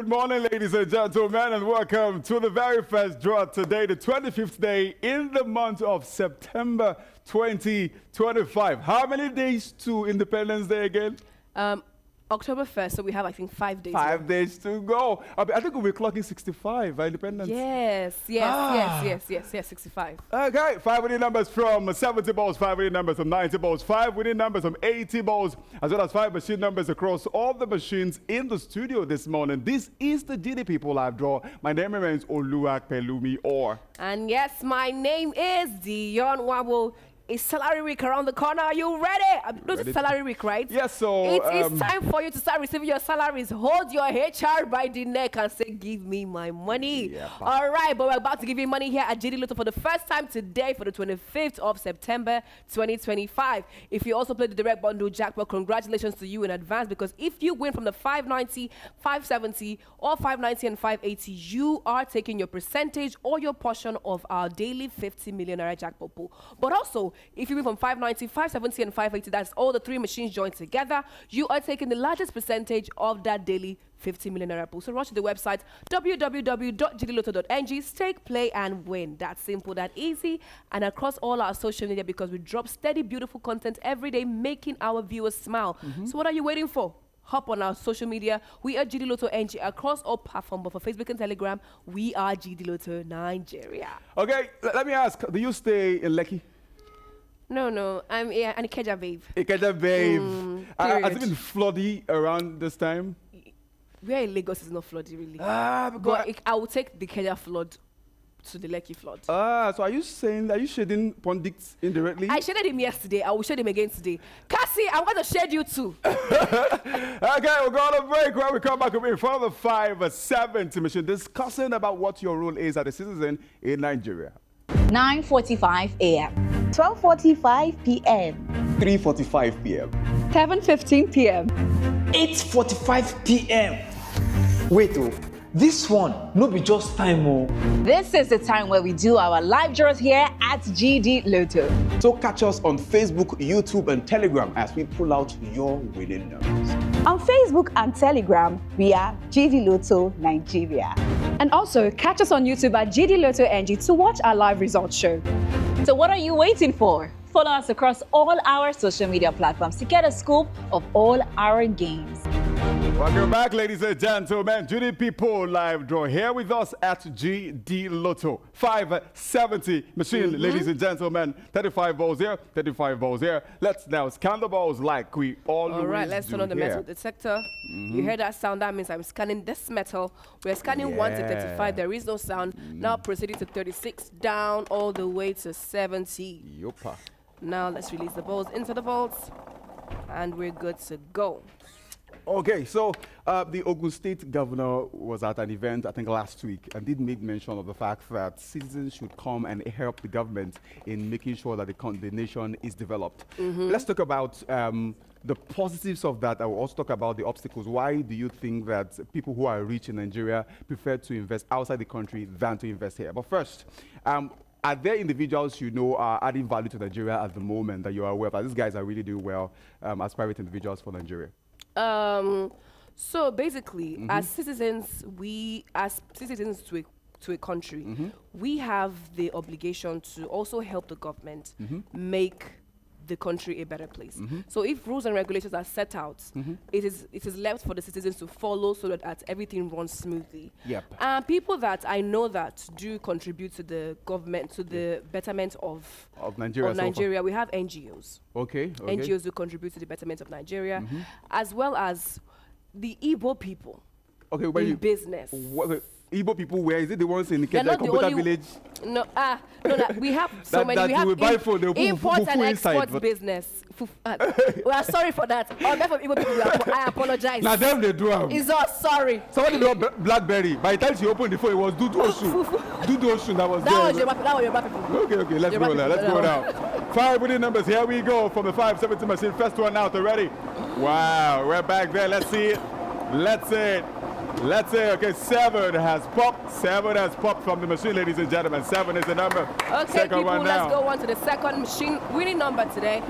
Good morning, ladies and gentlemen, and welcome to the very first draw today, the 25th day in the month of September 2025. How many days to Independence Day again? October 1st, so we have, I think, 5 days. 5 days to go. I think we'll be clocking 65 by Independence. Yes, 65. Okay, 5 winning numbers from 70 balls, 5 winning numbers from 90 balls, 5 winning numbers from 80 balls, as well as 5 machine numbers across all the machines in the studio this morning. This is the GD People Live Draw. My name remains Oluwak Pelumi Or. And yes, my name is Dion Wabo. It's salary week around the corner. Are you ready? This is salary week, right? Yes, so it is time for you to start receiving your salaries. Hold your HR by the neck and say, give me my money. Yeah, all right, but we're about to give you money here at GD Lotto for the first time today for the 25th of September 2025. If you also played the direct bundle jackpot, congratulations to you in advance, because if you win from the 590, 570, or 590 and 580, you are taking your percentage or your portion of our daily 50 million naira jackpot pool. But also, if you win from 590, 570, and 580, that's all the 3 machines joined together, you are taking the largest percentage of that daily 50 million naira pool. So rush to the website www.gdlotto.ng, stake, play, and win. That's simple, that easy, and across all our social media, because we drop steady, beautiful content every day, making our viewers smile. So what are you waiting for? Hop on our social media. We are GD Lotto NG across all platforms, but for Facebook and Telegram, we are GD Lotto Nigeria. Okay, let me ask, do you stay in Lekki? No, I'm an Ikeja babe. Ikeja babe. Has it been floody around this time? Where in Lagos is not floody, really. But I will take the Ikeja flood to the Lekki flood. So are you shading pundits indirectly? I shaded him yesterday. I will shade him again today. Cassie, I'm going to shade you too. Okay, we're going to break. When we come back, we'll be in front of the 570 machine discussing about what your role is as a citizen in Nigeria. 9:45 a.m. 12:45 p.m. 3:45 p.m. 7:15 p.m. 8:45 p.m. Wait, this one no be just time. This is the time where we do our live draws here at GD Lotto. So catch us on Facebook, YouTube, and Telegram as we pull out your winning numbers. On Facebook and Telegram, we are GD Lotto Nigeria. And also catch us on YouTube at GD Lotto NG to watch our live results show. So what are you waiting for? Follow us across all our social media platforms to get a scoop of all our games. Welcome back, ladies and gentlemen. GD People Live Draw here with us at GD Lotto. 570 machine, ladies and gentlemen. 35 balls here, 35 balls here. Let's now scan the balls like we always do. All right, let's turn on the metal detector. You hear that sound? That means I'm scanning this metal. We're scanning 1 to 35. There is no sound. Now proceeding to 36, down all the way to 70. Yopa. Now let's release the balls into the vaults, and we're good to go. Okay, so the Ogun State governor was at an event, I think last week, and did make mention of the fact that citizens should come and help the government in making sure that the nation is developed. Let's talk about the positives of that. I will also talk about the obstacles. Why do you think that people who are rich in Nigeria prefer to invest outside the country than to invest here? But first, are there individuals you know are adding value to Nigeria at the moment that you are aware of? These guys are really doing well as private individuals for Nigeria. So basically, as citizens to a country, we have the obligation to also help the government make the country a better place. So if rules and regulations are set out, it is left for the citizens to follow so that everything runs smoothly. Yep. People that I know that do contribute to the government, to the betterment of Nigeria, we have NGOs. Okay. NGOs who contribute to the betterment of Nigeria, as well as the Igbo people in business. Igbo people, where is it? The ones in the computer village? No, we have so many. We have import and export business. We are sorry for that. On behalf of Igbo people, I apologize. Now them they do. It's us, sorry. Somebody know BlackBerry. By the time she opened the phone, it was Dudu Oshun. Dudu Oshun that was there. That was your people. Okay, let's go now. Let's go now. 5 winning numbers. Here we go from the 570 machine. First one out already. Wow, we're back there. Let's see it. Let's say, okay, 7 has popped. 7 has popped from the machine, ladies and gentlemen. 7 is the number. Okay, people, let's go on to the second machine winning number today.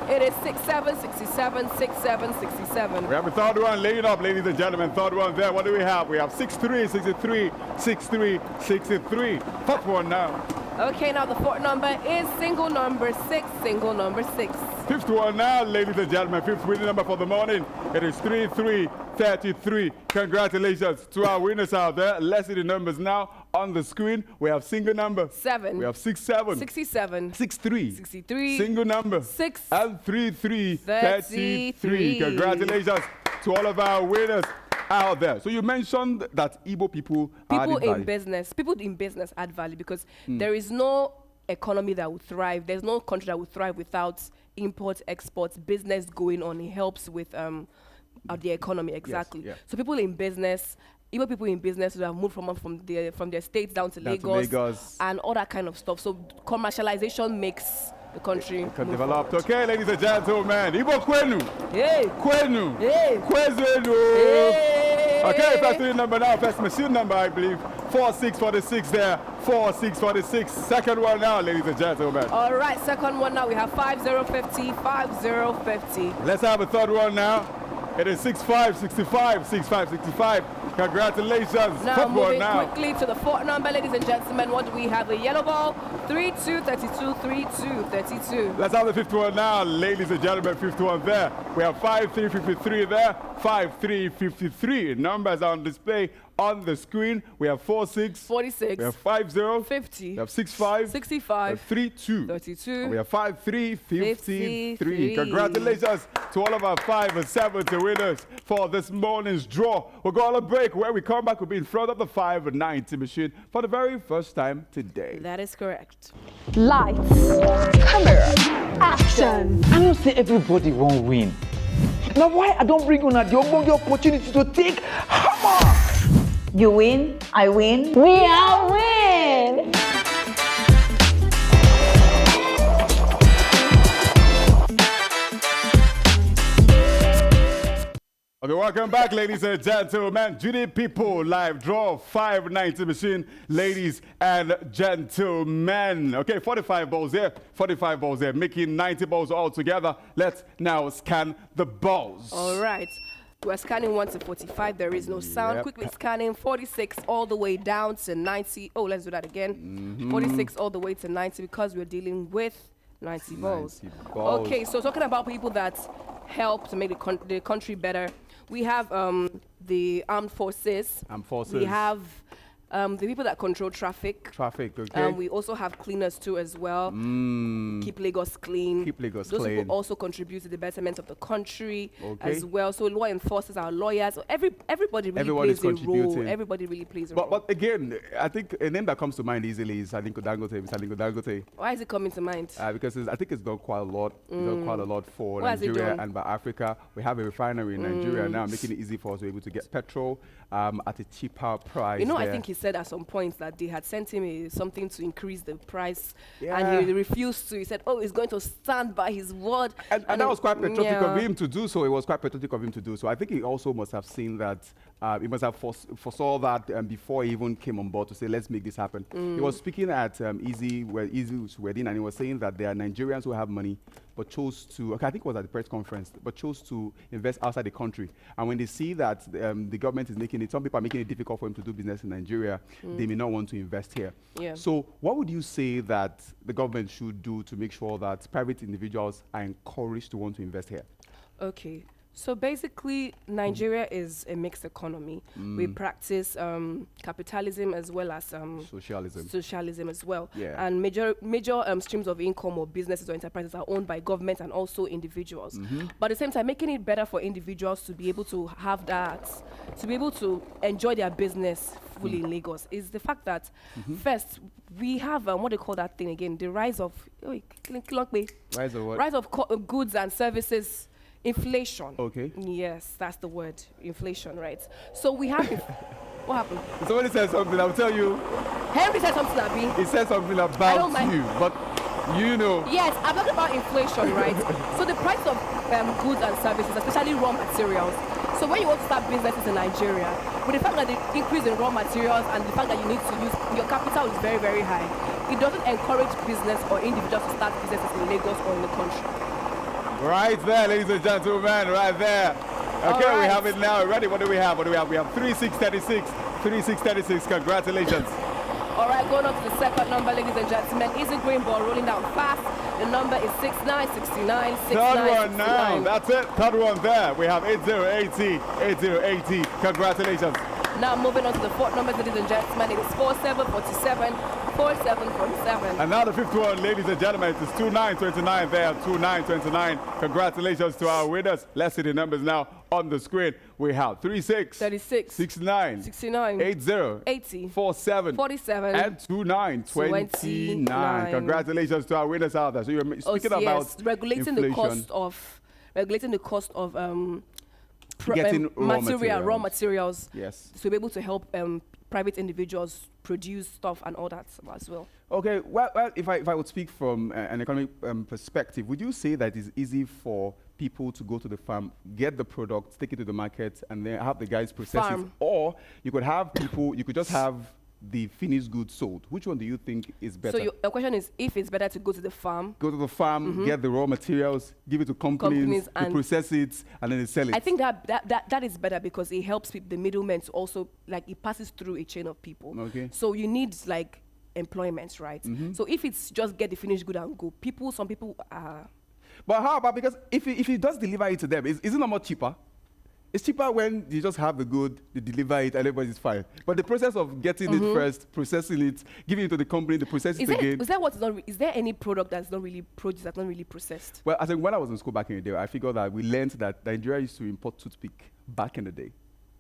It is 6767 6767. We have a third one laying up, ladies and gentlemen. Third one there. What do we have? We have 63, 63, 63, 63. Fourth one now. Okay, now the fourth number is single number 6, single number 6. Fifth one now, ladies and gentlemen. Fifth winning number for the morning. It is 3333. Congratulations to our winners out there. Let's see the numbers now on the screen. We have single number 7. We have 67. 67. 63. 63. Single number 6. And 33. 33. Congratulations to all of our winners out there. So you mentioned that Igbo people in business add value because there is no economy that would thrive. There's no country that would thrive without import, exports, business going on. It helps with the economy, exactly. Yes, yeah. So people in business, Igbo people in business who have moved from their states down to Lagos and all that kind of stuff. So commercialization makes the country developed. Okay, ladies and gentlemen, Igbo Kwenu. Hey. Kwenu. Hey. Kwezenu. Hey. Okay, first number now, first machine number, I believe. 4646 there. 4646. Second one now, ladies and gentlemen. All right, second one now. We have 5050, 5050. Let's have a third one now. It is 6565, 6565. Congratulations. Now moving quickly to the fourth number, ladies and gentlemen. What do we have? A yellow ball, 3232, 3232. Let's have the fifth one now, ladies and gentlemen. Fifth one there. We have 5353 there. 5353. Numbers are on display on the screen. We have 46. 46. We have 50. 50. We have 65. 65. We have 32. 32. And we have 5353. 53. Congratulations to all of our 5 and 7 winners for this morning's draw. We'll go on a break. When we come back, we'll be in front of the 590 machine for the very first time today. That is correct. Lights, camera, action. I don't say everybody won't win. Now why I don't bring on the opportunity to take hammer? You win, I win. We are win! Okay, welcome back, ladies and gentlemen. Judy People live draw 590 machine, ladies and gentlemen. Okay, 45 balls here, 45 balls there, making 90 balls all together. Let's now scan the balls. All right. We're scanning 1 to 45. There is no sound. Yep. Quickly scanning 46 all the way down to 90. Oh, let's do that again. 46 all the way to 90 because we're dealing with 90 balls. 90 balls. Okay, so talking about people that help to make the country better, we have the armed forces. Armed forces. We have the people that control traffic. Traffic, okay. We also have cleaners too as well. Keep Lagos clean. Keep Lagos Those clean. people also contribute to the betterment of the country Okay. as well. So law enforcers, our lawyers, everybody really Everybody's plays a role. contributing. Everybody really plays a role. But again, I think a name that comes to mind easily is Aliko Dangote. Mr. Aliko Dangote. Why is it coming to mind? Because I think it's done quite a lot. It's done quite a lot for What has it Nigeria done? and by Africa. We have a refinery in Nigeria now, making it easy for us to be able to get petrol at a cheaper price. You know, I there. think he said at some point that they had sent him something to increase the price, Yeah. and he refused to. He said, "Oh, he's going to stand by his word." And that was quite patriotic yeah. of him to do so. It was quite patriotic of him to do so. I think he also must have seen that, he must have foresaw that before he even came on board to say, let's make this happen. He was speaking at Easy's wedding, and he was saying that there are Nigerians who have money, but chose to, okay, I think it was at the press conference, but chose to invest outside the country. And when they see that the government is making it, some people are making it difficult for them to do business in Nigeria, they may not want to invest here. Yeah. So what would you say that the government should do to make sure that private individuals are encouraged to want to invest here? Okay. So basically, Nigeria is a mixed economy. We practice capitalism as well as socialism as well. Yeah. And major streams of income or businesses or enterprises are owned by government and also individuals. But at the same time, making it better for individuals to be able to have that, to be able to enjoy their business fully in Lagos, is the fact that first we have what they call that thing again, the rise of Rise of what? Goods and services. Inflation. Okay. Yes, that's the word. Inflation, right? So we have what happened? Somebody said something, I'll tell you. Henry said something, Abi. He said something don't about mind. you, but you know. Yes, I'm talking about inflation, right? So the price of goods and services, especially raw materials. So when you want to start businesses in Nigeria, with the fact that the increase in raw materials and the fact that you need to use your capital is very, very high, it doesn't encourage business or individuals to start businesses in Lagos or in the country. Right there, ladies and gentlemen, right there. Okay, right. we have it now. Ready? What do we have? What do we have? We have 3636. 3636. Congratulations. All right, going on to the second number, ladies and gentlemen. Easy green ball rolling down fast. The number is 6969. Third one now. That's it. Third one there. We have 8080. 8080. Congratulations. Now moving on to the fourth number, ladies and gentlemen. It is 4747. 4747. And now the fifth one, ladies and gentlemen, it is 2929 there. 2929. Congratulations to our winners. Let's see the numbers now on the screen. We have 36. 36. 69. 69. 80. 80. 47. 47. And 29. 29. Congratulations to our winners out there. So you're speaking about regulating inflation. the cost of Getting raw materials. Yes. To be able to help private individuals produce stuff and all that as well. Okay, well, if I would speak from an economic perspective, would you say that it's easy for people to go to the farm, get the product, take it to the market, and then have the guys process it? Or you could have people, you could just have the finished goods sold. Which one do you think is better? So your question is if it's better to go to the farm. Go to the farm, get the raw materials, give it to companies to process it, and then they sell it. I think that is better because it helps the middlemen to also, like, it passes through a chain of people. Okay. So you need, like, employment, right? So if it's just get the finished good and go, some people are... But how about, because if he does deliver it to them, isn't it more cheaper? It's cheaper when you just have the good, you deliver it, and everybody's fine. But the process of getting it first, processing it, giving it to the company, the process it again. Is there any product that's not really produced, that's not really processed? Well, I think when I was in school back in the day, I figured that we learned that Nigeria used to import toothpick back in the day.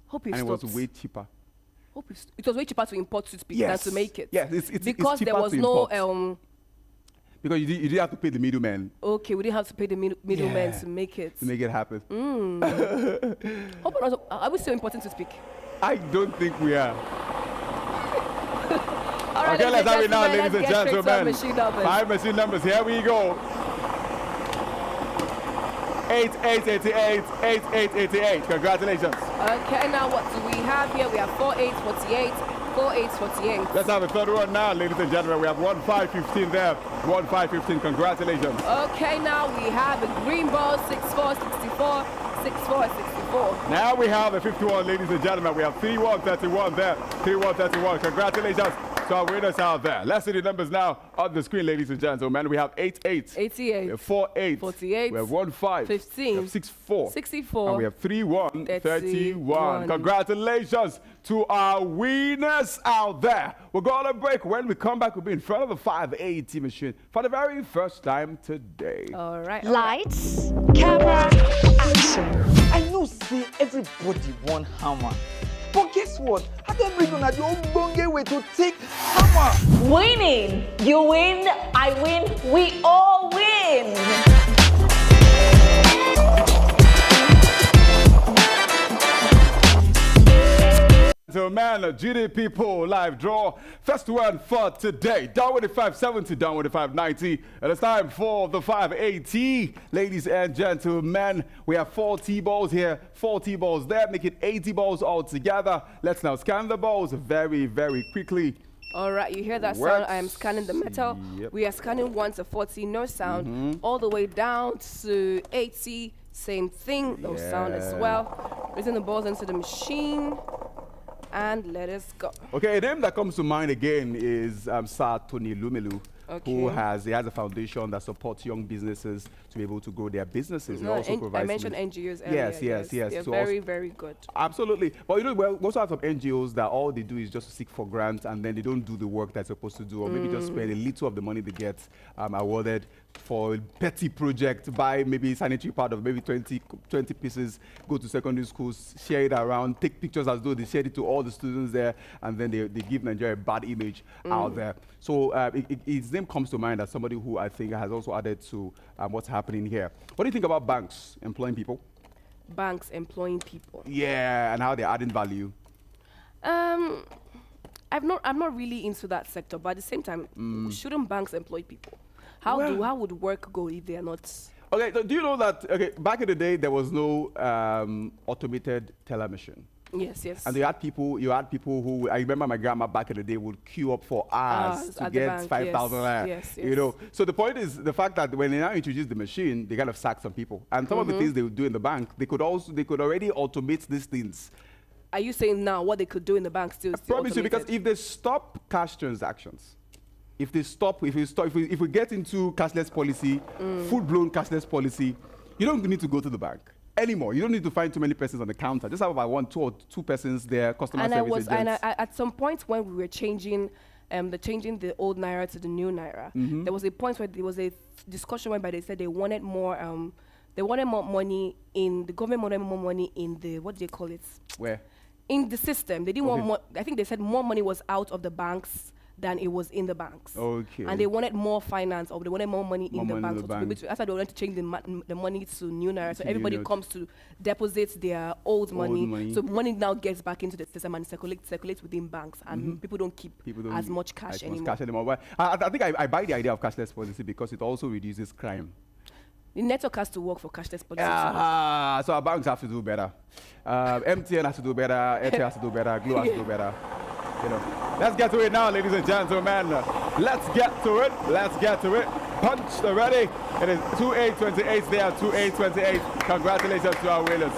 Hope it and stopped. It was way cheaper. It was way cheaper to import toothpick than to make it. Yes, it's because cheaper there was to no import. Because you didn't have to pay the middleman. Okay, we didn't have to pay the middleman to make it. To make it happen. Are we still important to speak? I don't think we are. All right, okay, let's have it now, ladies and gentlemen. gentlemen. 5 machine numbers. Here we go. 8888, 8888. Congratulations. Okay, now what do we have here? We have 4848. 4848. Let's have a third one now, ladies and gentlemen. We have 1515 there. 1515. Congratulations. Okay, now we have a green ball 6464. 6464. Now we have the 51, ladies and gentlemen. We have 3131 there. 3131. Congratulations to our winners out there. Let's see the numbers now on the screen, ladies and gentlemen. We have 88. 88. We have 48. 48. We have 15. 15. We have 64. 64. And we have 31. 31. 31. Congratulations to our winners out there. We're going to break. When we come back, we'll be in front of the 580 machine for the very first time today. All right. Lights, camera, action. I know say everybody want hammer. But guess what? I don't bring on the ogbonge way to take hammer. Winning! You win, I win, we all win! So man, GD people live draw. First one for today. Down with the 570, down with the 590. And it's time for the 580. Ladies and gentlemen, we have 4 T-balls here, 4 T-balls there, make it 80 balls all together. Let's now scan the balls very, very quickly. All right, you hear that sound? I am scanning the metal. Yep. We are scanning 1 to 40, no sound. All the way down to 80, same thing, no sound as well. Raising the balls into the machine. And let us go. Okay, a name that comes to mind again is Sir Tony Lumelu, who has a foundation that supports young businesses to be able to grow their businesses. No, I mentioned NGOs earlier. Yes. They're so very, very good. Absolutely. But you know, we also have some NGOs that all they do is just seek for grants and then they don't do the work they're supposed to do, or maybe just spend a little of the money they get awarded for a petty project, buy maybe sanitary part of maybe 20 pieces, go to secondary schools, share it around, take pictures as though they shared it to all the students there, and then they give Nigeria a bad image out there. So his name comes to mind as somebody who I think has also added to what's happening here. What do you think about banks employing people? Banks employing people. Yeah, and how they're adding value. I'm not really into that sector, but at the same time, shouldn't banks employ people? How would work go if they are not? Okay, so do you know that back in the day there was no automated teller machine? Yes, yes. And you had people who, I remember my grandma back in the day would queue up for hours to at the get bank, 5,000 naira. yes, You know, so the point is the fact that when they now introduced the machine, they kind of sacked some people. And some of the things they would do in the bank, they could already automate these things. Are you saying now what they could do in the bank still? I promise you, because if they stop cash transactions, if we get into cashless policy, full-blown cashless policy, you don't need to go to the bank anymore. You don't need to find too many persons on the counter. Just have about two persons there, customer service agents. At some point when we were changing the old naira to the new naira, there was a point where there was a discussion whereby they said they wanted more money in the government, wanted more money in the, what do they call it? Where? In the system. They didn't want more. I think they said more money was out of the banks than it was in the banks. Okay. And they wanted more finance, or they wanted more money in the banks. bank. That's why they wanted to change the money to new naira. So everybody comes to deposit their old money. So money now gets back into the system and circulates within banks, and people don't keep as much cash anymore. But I think I buy the idea of cashless policy because it also reduces crime. The network has to work for cashless policy. So our banks have to do better. MTN has to do better. Airtel has to do better. Glo has to do better. You know. Let's get to it now, ladies and gentlemen. Let's get to it. Punched already. It is 2828 there, 2828. Congratulations to our winners.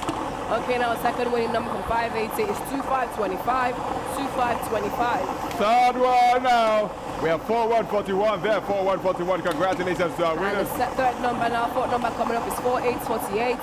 Okay, now second winning number from 580 is 2525. 2525. Third one now. We have 4141 there, 4141. Congratulations to our winners. And the third number now, fourth number coming up is 4848.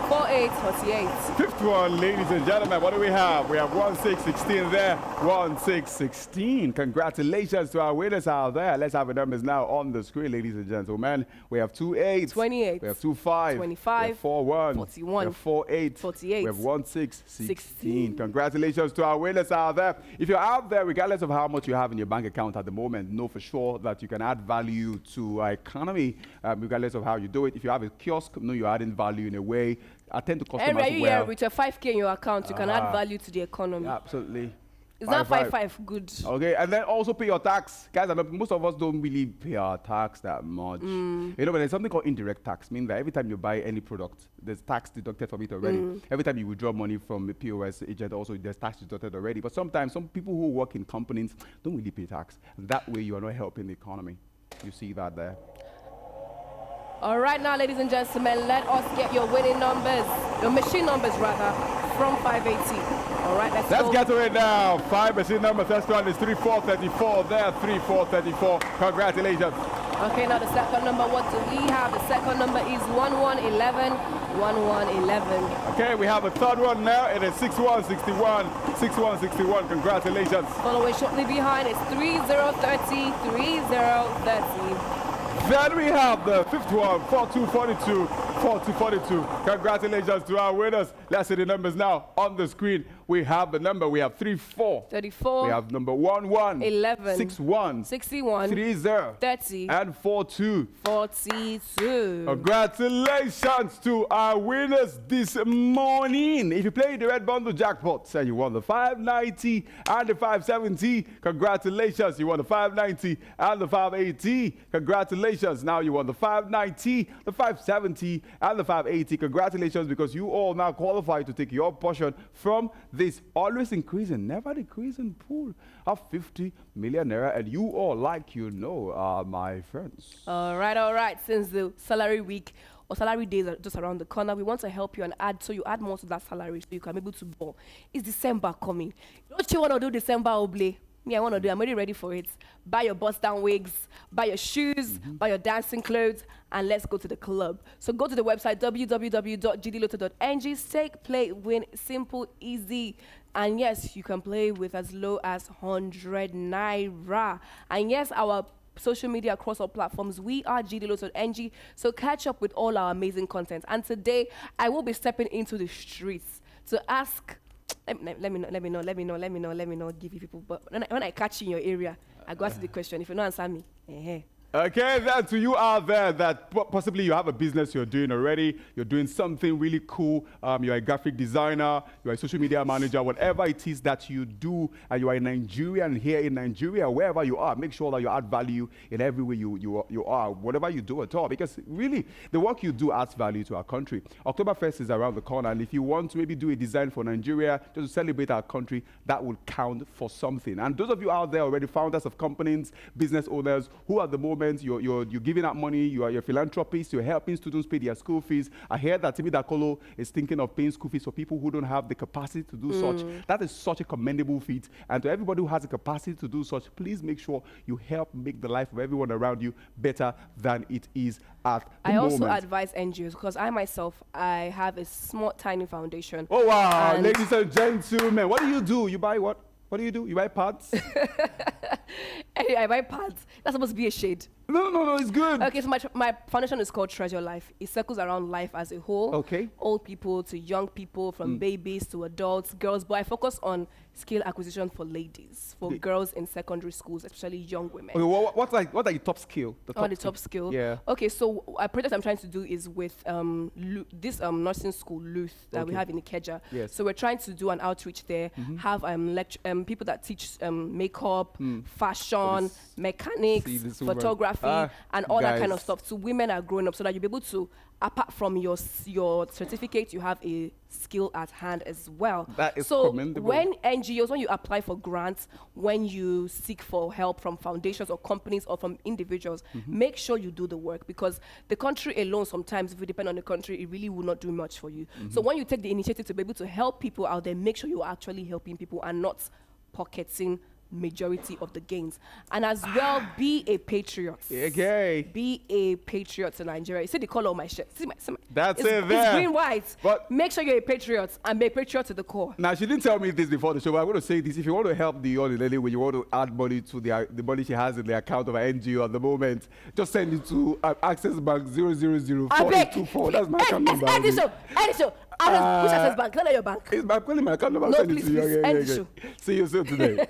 4848. Fifth one, ladies and gentlemen, what do we have? We have 1616 there, 1616. Congratulations to our winners out there. Let's have the numbers now on the screen, ladies and gentlemen. We have 28. 28. We have 25. 25. We have 41. 41. We have 48. 48. We have 1616. Congratulations to our winners out there. If you're out there, regardless of how much you have in your bank account at the moment, know for sure that you can add value to our economy, regardless of how you do it. If you have a kiosk, know you're adding value in a way. Attend to customers Henry, are you well. here with your 5K in your account? You can add value to the economy. Yeah, absolutely. Is that 5 good? Okay, and then also pay your tax. Guys, I know most of us don't really pay our tax that much. You know, but there's something called indirect tax, meaning that every time you buy any product, there's tax deducted from it already. Every time you withdraw money from a POS agent, also there's tax deducted already. But sometimes some people who work in companies don't really pay tax. That way you are not helping the economy. You see that there. All right, now, ladies and gentlemen, let us get your winning numbers, your machine numbers rather, from 580. All right, let's go. Get to it now. 5 machine numbers. First one is 3434 there, 3434. Congratulations. Okay, now the second number, what do we have? The second number is 1111. 1111. Okay, we have a third one now. It is 6161. 6161. Congratulations. Following shortly behind, it's 3030. 3030. Then we have the fifth one, 4242, 4242. Congratulations to our winners. Let's see the numbers now on the screen. We have the number. We have 34. 34. We have number 11. 11. 61. 61. 30. 30. And 42. 42. Congratulations to our winners this morning. If you played the Red Bundle Jackpot, say you won the 590 and the 570. Congratulations, you won the 590 and the 580. Congratulations, now you won the 590, the 570 and the 580. Congratulations, because you all now qualify to take your portion from this always increasing, never decreasing pool of 50 million naira. And you all, like you know, are my friends. All right. Since the salary week or salary days are just around the corner, we want to help you and add, so you add more to that salary so you can be able to ball. It's December coming. Don't you want to do December oblay? Me, I want to do. I'm already ready for it. Buy your bust-down wigs, buy your shoes, buy your dancing clothes, and let's go to the club. So go to the website www.gdlotto.ng. Stake, play, win, simple, easy. And yes, you can play with as low as 100 naira. And yes, our social media across all platforms, we are GDLOTTONG. So catch up with all our amazing content. And today, I will be stepping into the streets to ask. Let me know, give you people. But when I catch you in your area, I go ask you the question. If you don't answer me, Okay, then to you out there that possibly you have a business you're doing already, you're doing something really cool, you're a graphic designer, you're a social media manager, whatever it is that you do, and you are a Nigerian here in Nigeria, wherever you are, make sure that you add value in every way you are, whatever you do at all, because really, the work you do adds value to our country. Oktoberfest is around the corner, and if you want to maybe do a design for Nigeria, just to celebrate our country, that will count for something. And those of you out there already, founders of companies, business owners, who at the moment you're giving out money, you're a philanthropist, you're helping students pay their school fees. I hear that Timi Dakolo is thinking of paying school fees for people who don't have the capacity to do such. That is such a commendable feat. And to everybody who has the capacity to do such, please make sure you help make the life of everyone around you better than it is at the moment. I also advise NGOs because I myself, I have a small, tiny foundation. Oh, wow. Ladies and gentlemen, what do? You buy what? What do? You buy pads? I buy pads. That's supposed to be a shade. No, it's good. Okay, so my foundation is called Treasure Life. It circles around life as a whole. Okay. Old people to young people, from babies to adults, girls. But I focus on skill acquisition for ladies, for girls in secondary schools, especially young women. Okay, what are your top skill? The top skill. Yeah. Okay, so a project I'm trying to do is with this nursing school, Luth, that we have in Ikeja. Yes. So we're trying to do an outreach there, have people that teach makeup, fashion, mechanics, photography, and all that kind of stuff. So women are growing up so that you'll be able to, apart from your certificate, you have a skill at hand as well. That is so commendable. when NGOs, when you apply for grants, when you seek for help from foundations or companies or from individuals, make sure you do the work, because the country alone, sometimes if you depend on the country, it really will not do much for you. So when you take the initiative to be able to help people out there, make sure you're actually helping people and not pocketing majority of the gains. And as well, be a patriot. Okay. Be a patriot to Nigeria. You see the color of my shirt. See my That's it's, it there. It's green, white. But make sure you're a patriot and be a patriot to the core. now, she didn't tell me this before the show, but I'm going to say this. If you want to help the young lady, when you want to add money to the money she has in the account of an NGO at the moment, just send it to Access Bank 0004824. That's my account number. End the show. Which Access Bank? Tell her your bank. It's my account number. No, Send it please, to you. please. End the show. See you soon today.